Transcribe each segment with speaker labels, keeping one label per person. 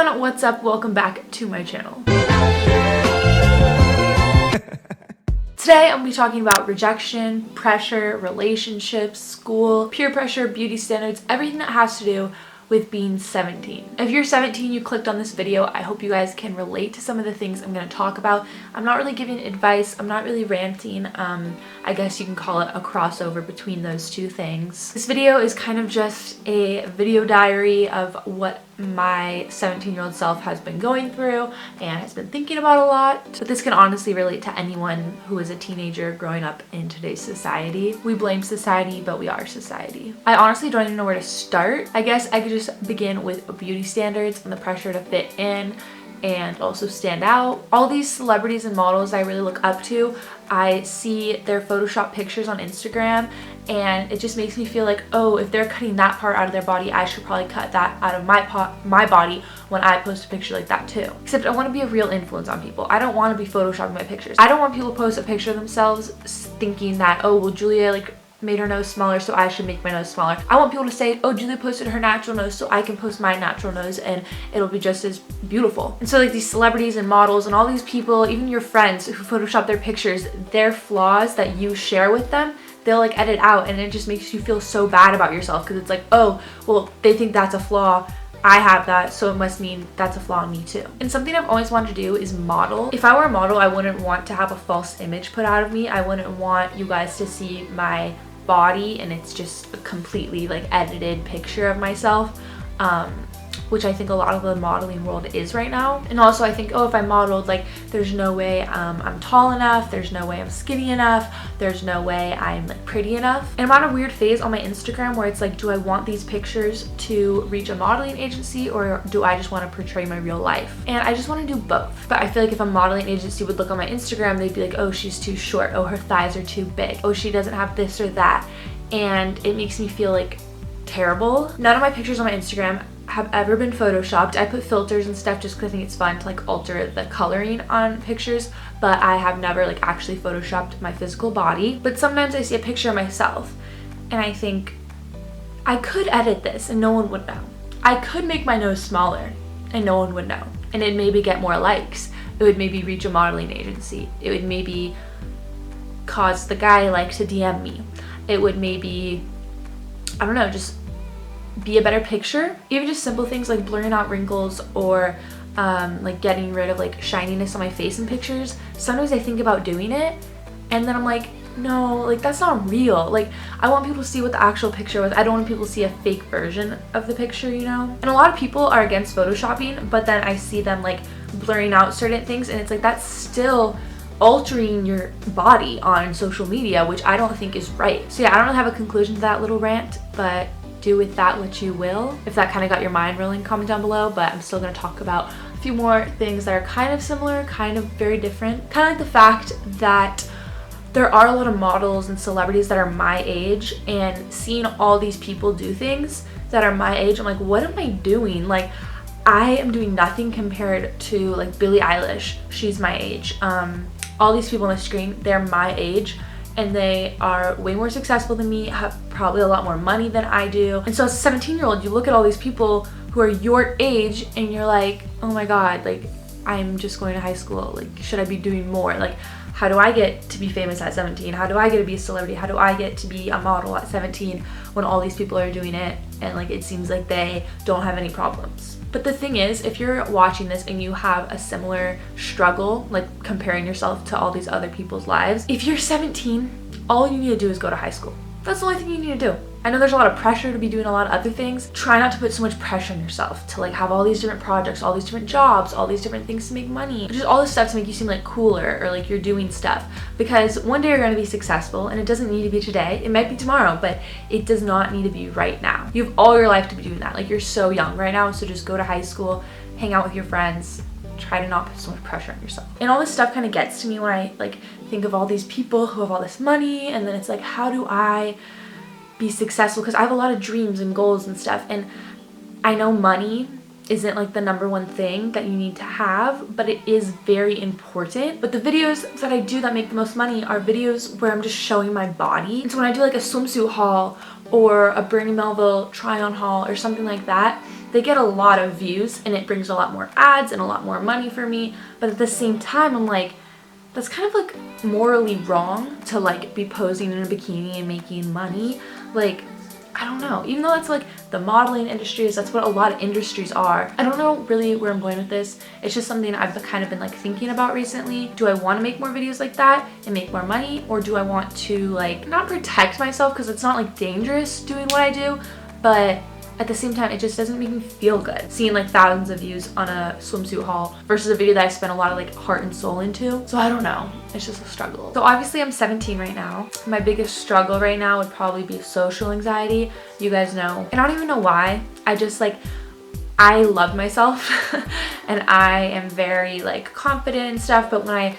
Speaker 1: everyone, what's up? Welcome back to my channel. Today I'm going to be talking about rejection, pressure, relationships, school, peer pressure, beauty standards, everything that has to do with being 17. If you're 17, you clicked on this video, I hope you guys can relate to some of the things I'm going to talk about. I'm not really giving advice, I'm not really ranting, I guess you can call it a crossover between those two things. This video is kind of just a video diary of what my 17-year-old self has been going through and has been thinking about a lot. But this can honestly relate to anyone who is a teenager growing up in today's society. We blame society, but we are society. I honestly don't even know where to start. I guess I could just begin with beauty standards and the pressure to fit in and also stand out. All these celebrities and models I really look up to, I see their Photoshop pictures on Instagram and it just makes me feel like, oh, if they're cutting that part out of their body, I should probably cut that out of my body when I post a picture like that too. Except I want to be a real influence on people. I don't want to be photoshopping my pictures. I don't want people to post a picture of themselves thinking that, oh, well, Julia made her nose smaller, so I should make my nose smaller. I want people to say, oh, Julia posted her natural nose, so I can post my natural nose and it'll be just as beautiful. And so these celebrities and models and all these people, even your friends who Photoshop their pictures, their flaws that you share with them, they'll edit out, and it just makes you feel so bad about yourself because it's like, oh, well, they think that's a flaw. I have that, so it must mean that's a flaw in me too. And something I've always wanted to do is model. If I were a model, I wouldn't want to have a false image put out of me. I wouldn't want you guys to see my body and it's just a completely edited picture of myself, which I think a lot of the modeling world is right now. And also I think, oh, if I modeled, there's no way I'm tall enough, there's no way I'm skinny enough, there's no way I'm pretty enough. And I'm on a weird phase on my Instagram where it's like, do I want these pictures to reach a modeling agency or do I just want to portray my real life? And I just want to do both. But I feel like if a modeling agency would look on my Instagram, they'd be like, oh, she's too short, oh, her thighs are too big, oh, she doesn't have this or that. And it makes me feel terrible. None of my pictures on my Instagram have ever been photoshopped. I put filters and stuff just because I think it's fun to alter the coloring on pictures, but I have never actually photoshopped my physical body. But sometimes I see a picture of myself and I think I could edit this and no one would know. I could make my nose smaller and no one would know, and it'd maybe get more likes. It would maybe reach a modeling agency. It would maybe cause the guy to DM me. It would maybe, I don't know, just be a better picture. Even just simple things like blurring out wrinkles or getting rid of shininess on my face in pictures. Sometimes I think about doing it and then I'm like, no, that's not real. I want people to see what the actual picture was. I don't want people to see a fake version of the picture, you know? And a lot of people are against photoshopping, but then I see them blurring out certain things and it's that's still altering your body on social media, which I don't think is right. So yeah, I don't really have a conclusion to that little rant, but do with that what you will. If that kind of got your mind rolling, comment down below, but I'm still going to talk about a few more things that are kind of similar, kind of very different. Kind of like the fact that there are a lot of models and celebrities that are my age, and seeing all these people do things that are my age, I'm like, what am I doing? I am doing nothing compared to Billie Eilish. She's my age. All these people on the screen, they're my age and they are way more successful than me, have probably a lot more money than I do. And so as a 17-year-old, you look at all these people who are your age and you're like, oh my God, I'm just going to high school. Should I be doing more? How do I get to be famous at 17? How do I get to be a celebrity? How do I get to be a model at 17 when all these people are doing it and it seems like they don't have any problems? But the thing is, if you're watching this and you have a similar struggle, comparing yourself to all these other people's lives, if you're 17, all you need to do is go to high school. That's the only thing you need to do. I know there's a lot of pressure to be doing a lot of other things. Try not to put so much pressure on yourself to have all these different projects, all these different jobs, all these different things to make money. Just all this stuff to make you seem cooler or you're doing stuff. Because one day you're going to be successful and it doesn't need to be today. It might be tomorrow, but it does not need to be right now. You have all your life to be doing that. You're so young right now, so just go to high school, hang out with your friends, try to not put so much pressure on yourself. And all this stuff kind of gets to me when I think of all these people who have all this money, and then it's how do I be successful? Because I have a lot of dreams and goals and stuff, and I know money isn't the number one thing that you need to have, but it is very important. But the videos that I do that make the most money are videos where I'm just showing my body. And so when I do a swimsuit haul or a Bernie Melville try on haul or something like that, they get a lot of views and it brings a lot more ads and a lot more money for me. But at the same time, I'm like, that's kind of like morally wrong to like be posing in a bikini and making money. Like, I don't know, even though that's like the modeling industry is, that's what a lot of industries are. I don't know really where I'm going with this. It's just something I've kind of been like thinking about recently. Do I want to make more videos like that and make more money, or do I want to like not protect myself, because it's not like dangerous doing what I do, but at the same time, it just doesn't make me feel good seeing like thousands of views on a swimsuit haul versus a video that I spent a lot of like heart and soul into. So I don't know, it's just a struggle. So obviously I'm 17 right now. My biggest struggle right now would probably be social anxiety. You guys know, and I don't even know why. I just like, I love myself and I am very like confident and stuff, but when I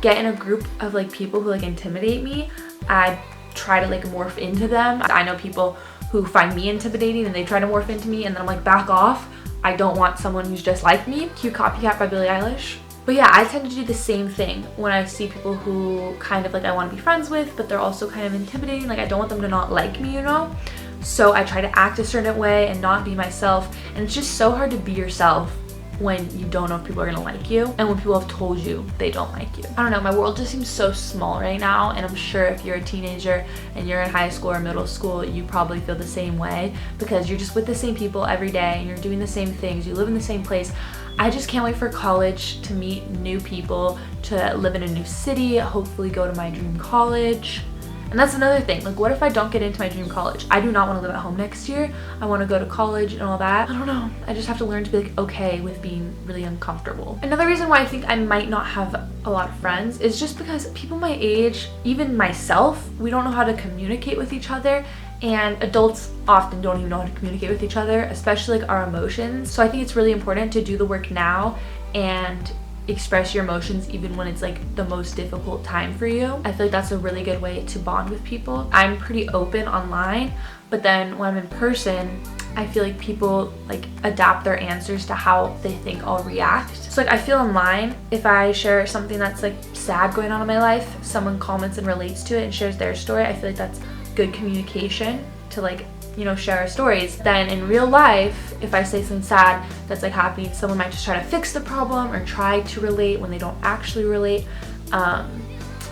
Speaker 1: get in a group of like people who like intimidate me, I try to like morph into them. I know people who find me intimidating and they try to morph into me, and then I'm like, back off. I don't want someone who's just like me. Cute Copycat by Billie Eilish. But yeah, I tend to do the same thing when I see people who kind of like I want to be friends with, but they're also kind of intimidating. Like I don't want them to not like me, you know? So I try to act a certain way and not be myself. And it's just so hard to be yourself when you don't know if people are gonna like you and when people have told you they don't like you. I don't know, my world just seems so small right now, and I'm sure if you're a teenager and you're in high school or middle school, you probably feel the same way because you're just with the same people every day and you're doing the same things, you live in the same place. I just can't wait for college to meet new people, to live in a new city, hopefully go to my dream college. And that's another thing, like what if I don't get into my dream college? I do not want to live at home next year. I want to go to college and all that. I don't know. I just have to learn to be like okay with being really uncomfortable. Another reason why I think I might not have a lot of friends is just because people my age, even myself, we don't know how to communicate with each other, and adults often don't even know how to communicate with each other, especially like our emotions. So I think it's really important to do the work now and express your emotions even when it's like the most difficult time for you. I feel like that's a really good way to bond with people. I'm pretty open online, but then when I'm in person, I feel like people like adapt their answers to how they think I'll react. So like I feel online, if I share something that's like sad going on in my life, someone comments and relates to it and shares their story, I feel like that's good communication to like, you know, share our stories. Then in real life, if I say something sad that's like happening, someone might just try to fix the problem or try to relate when they don't actually relate.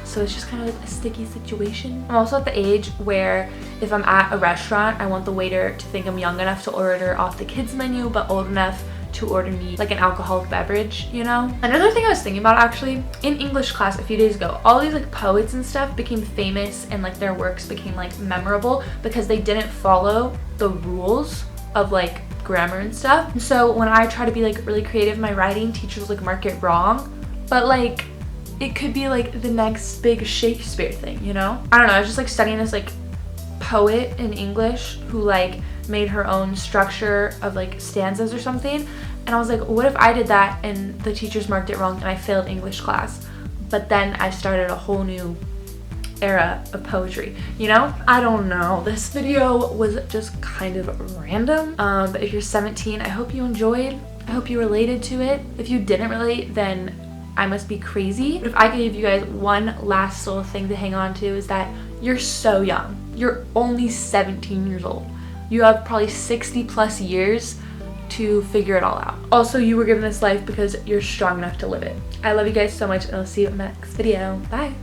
Speaker 1: So it's just kind of like a sticky situation. I'm also at the age where if I'm at a restaurant, I want the waiter to think I'm young enough to order off the kids menu, but old enough to order me like an alcoholic beverage, you know? Another thing I was thinking about actually, in English class a few days ago, all these like poets and stuff became famous and like their works became like memorable because they didn't follow the rules of like grammar and stuff. And so when I try to be like really creative in my writing, teachers like mark it wrong, but like it could be like the next big Shakespeare thing, you know? I don't know, I was just like studying this like poet in English who like made her own structure of like stanzas or something, and I was like, what if I did that and the teachers marked it wrong and I failed English class? But then I started a whole new era of poetry, you know? I don't know, this video was just kind of random, but if you're 17, I hope you enjoyed. I hope you related to it. If you didn't relate, then I must be crazy. But if I could give you guys one last little thing to hang on to, is that you're so young. You're only 17 years old. You have probably 60 plus years to figure it all out. Also, you were given this life because you're strong enough to live it. I love you guys so much, and I'll see you in my next video. Bye.